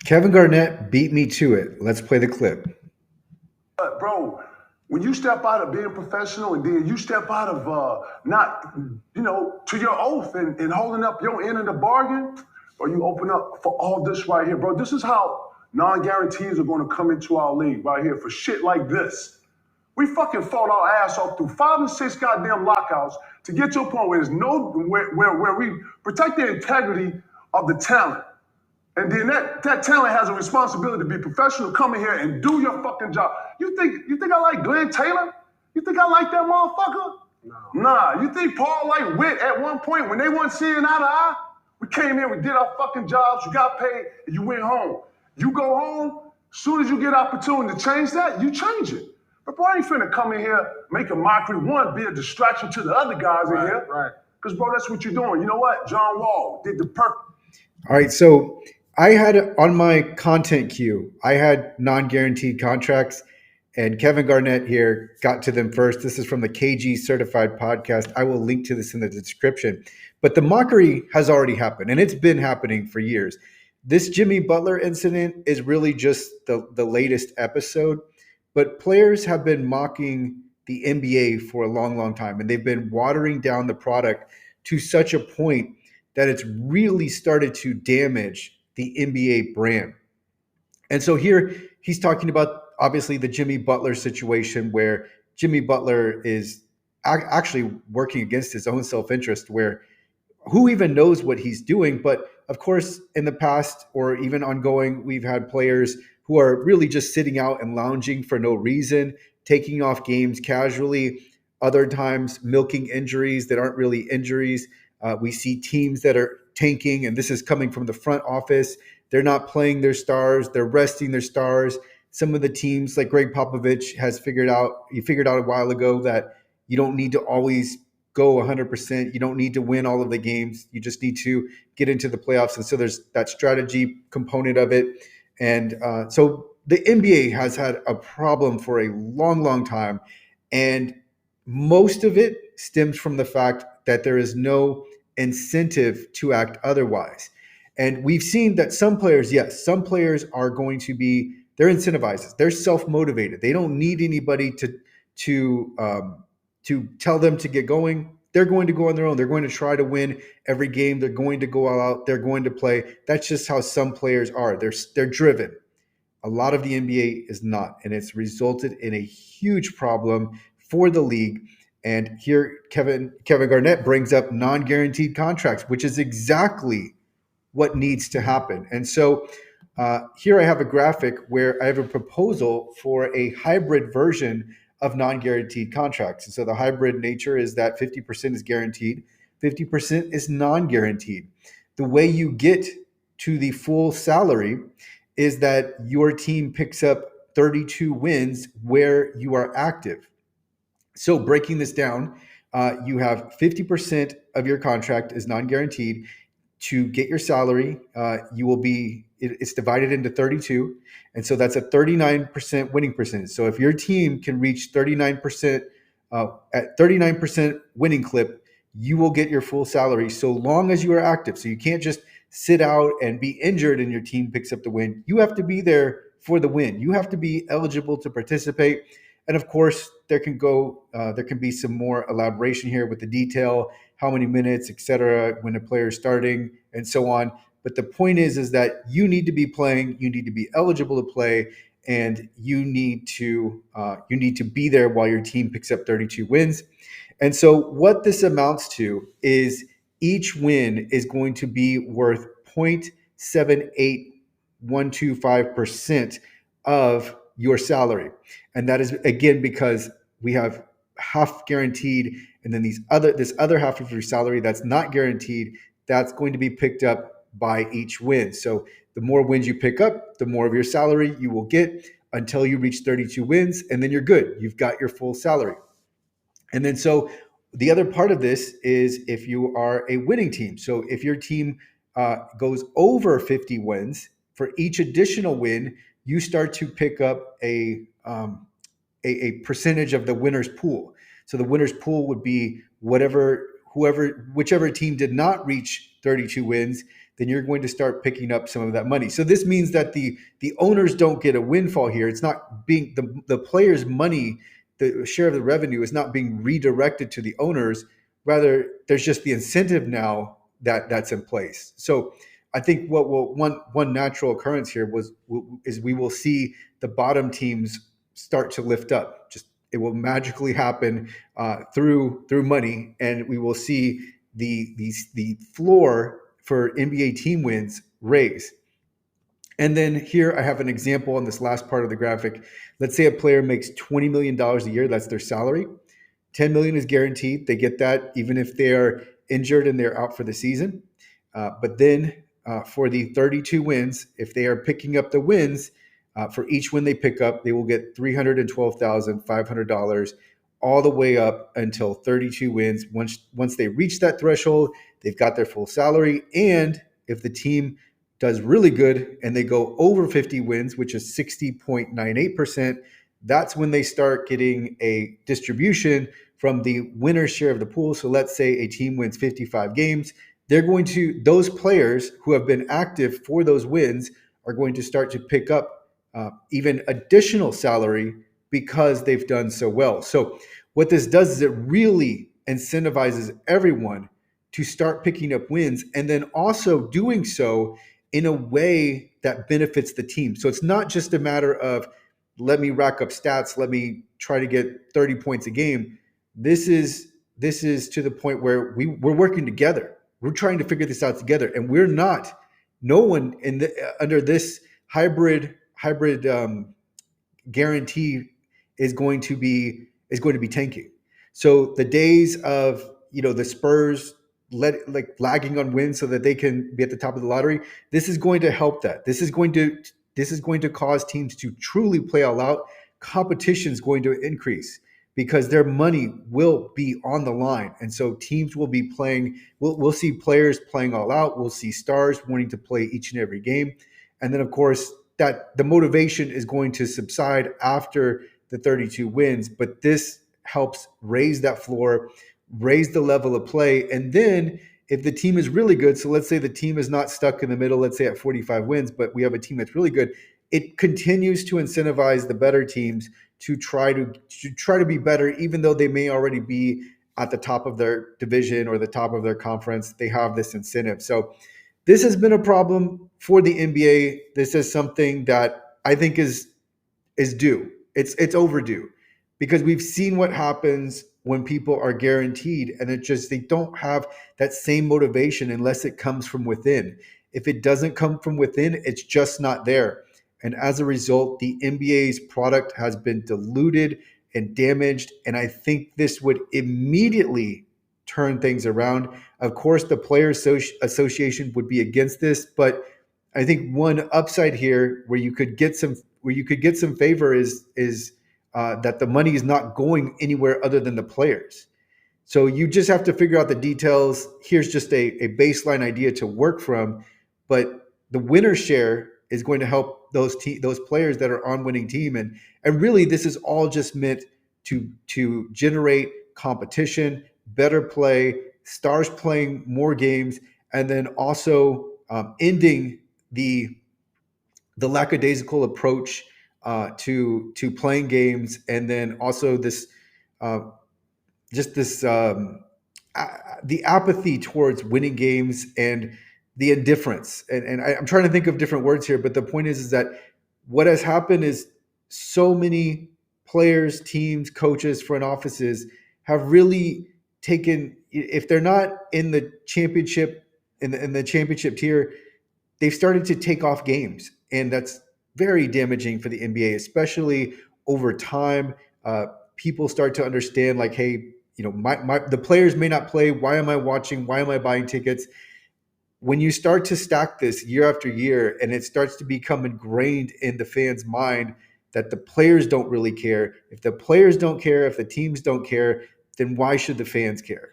Kevin Garnett beat me to it. Let's play the clip. Bro, when you step out of being professional and then you step out of not, to your oath and holding up your end of the bargain, or you open up for all this right here, bro. This is how non-guarantees are going to come into our league right here for shit like this. We fucking fought our ass off through 5 and 6 goddamn lockouts to get to a point where there's where we protect the integrity of the talent. And then that talent has a responsibility to be professional, come in here and do your fucking job. You think I like Glenn Taylor? You think I like that motherfucker? No. Nah. You think Paul like Witt at one point when they weren't seeing eye to eye? We came in, we did our fucking jobs, you got paid, and you went home. You go home, as soon as you get opportunity to change that, you change it. But bro, I ain't finna come in here, make a mockery, one, be a distraction to the other guys in here. Right. Because bro, that's what you're doing. You know what? John Wall did the perfect. All right, so I had on my content queue, I had non-guaranteed contracts, and Kevin Garnett here got to them first. This is from the KG Certified Podcast. I will link to this in the description. But the mockery has already happened, and it's been happening for years. This Jimmy Butler incident is really just the latest episode, but players have been mocking the NBA for a long, long time, and they've been watering down the product to such a point that it's really started to damage the NBA brand. And so here he's talking about obviously the Jimmy Butler situation where Jimmy Butler is actually working against his own self-interest, where who even knows what he's doing? But of course, in the past or even ongoing, we've had players who are really just sitting out and lounging for no reason, taking off games casually, other times milking injuries that aren't really injuries. We see teams that are tanking, and this is coming from the front office. They're not playing their stars. They're resting their stars. Some of the teams, like Greg Popovich, he figured out a while ago that you don't need to always go 100%. You don't need to win all of the games. You just need to get into the playoffs. And so there's that strategy component of it. And so the NBA has had a problem for a long, long time. And most of it stems from the fact that there is no incentive to act otherwise. And we've seen that some players, yes, some players are going to be, they're incentivized. They're self-motivated. They don't need anybody to tell them to get going. They're going to go on their own. They're going to try to win every game. They're going to go all out. They're going to play. That's just how some players are. They're driven. A lot of the NBA is not, and it's resulted in a huge problem for the league. And here, Kevin Garnett brings up non-guaranteed contracts, which is exactly what needs to happen. And so here I have a graphic where I have a proposal for a hybrid version of non-guaranteed contracts. And so the hybrid nature is that 50% is guaranteed, 50% is non-guaranteed. The way you get to the full salary is that your team picks up 32 wins where you are active. So breaking this down, you have 50% of your contract is non-guaranteed. To get your salary, it's divided into 32. And so that's a 39% winning percentage. So if your team can reach 39%, at 39% winning clip, you will get your full salary so long as you are active. So you can't just sit out and be injured and your team picks up the win. You have to be there for the win. You have to be eligible to participate. And of course, there can be some more elaboration here with the detail, how many minutes, et cetera, when a player is starting, and so on. But the point is that you need to be playing, you need to be eligible to play, and you need to be there while your team picks up 32 wins. And so what this amounts to is each win is going to be worth 0.78125% of your salary. And that is, again, because we have half guaranteed, and then this other half of your salary that's not guaranteed, that's going to be picked up by each win. So the more wins you pick up, the more of your salary you will get until you reach 32 wins, and then you're good. You've got your full salary. And then so the other part of this is if you are a winning team. So if your team goes over 50 wins, for each additional win, you start to pick up a percentage of the winner's pool. So the winner's pool would be whichever team did not reach 32 wins, then you're going to start picking up some of that money. So this means that the owners don't get a windfall here. It's not being the players' money, the share of the revenue is not being redirected to the owners. Rather, there's just the incentive now that's in place. So I think what will one natural occurrence here is we will see the bottom teams start to lift up. Just it will magically happen through money, and we will see the floor for NBA team wins raise. And then here I have an example on this last part of the graphic. Let's say a player makes $20 million a year. That's their salary. 10 million is guaranteed. They get that even if they are injured and they're out for the season. But then for the 32 wins, if they are picking up the wins, for each win they pick up, they will get $312,500 all the way up until 32 wins. Once they reach that threshold, they've got their full salary. And if the team does really good and they go over 50 wins, which is 60.98%, that's when they start getting a distribution from the winner's share of the pool. So let's say a team wins 55 games. Those players who have been active for those wins are going to start to pick up even additional salary because they've done so well. So what this does is it really incentivizes everyone to start picking up wins and then also doing so in a way that benefits the team. So it's not just a matter of let me rack up stats, let me try to get 30 points a game. This is to the point where we're working together. We're trying to figure this out together, and no one under this hybrid guarantee is going to be tanking. So the days of the Spurs lagging on wins so that they can be at the top of the lottery, this is going to help that. This is going to cause teams to truly play all out. Competition is going to increase because their money will be on the line, and so teams will be playing. We'll see players playing all out. We'll see stars wanting to play each and every game, and then of course that the motivation is going to subside after the 32 wins. But this helps raise that floor, raise the level of play, and then if the team is really good, so let's say the team is not stuck in the middle, let's say at 45 wins, but we have a team that's really good, it continues to incentivize the better teams to try to be better, even though they may already be at the top of their division or the top of their conference. They have this incentive. So this has been a problem for the NBA. This is something that I think is due. It's overdue because we've seen what happens when people are guaranteed and they don't have that same motivation unless it comes from within. If it doesn't come from within, it's just not there. And as a result, the NBA's product has been diluted and damaged. And I think this would immediately turn things around. Of course, the Players Association would be against this, but I think one upside here where you could get some favor is that the money is not going anywhere other than the players. So you just have to figure out the details. Here's just a baseline idea to work from, but the winner share is going to help those players that are on winning team, and really this is all just meant to generate competition, better play, stars playing more games, and then also ending the lackadaisical approach to playing games, and then also this the apathy towards winning games and the indifference. And I'm trying to think of different words here, but the point is that what has happened is so many players, teams, coaches, front offices have really taken, if they're not in the championship, in the championship tier, they've started to take off games. And that's very damaging for the NBA, especially over time. People start to understand like, hey, the players may not play. Why am I watching? Why am I buying tickets? When you start to stack this year after year and it starts to become ingrained in the fans' mind that the players don't really care, if the players don't care, if the teams don't care, then why should the fans care?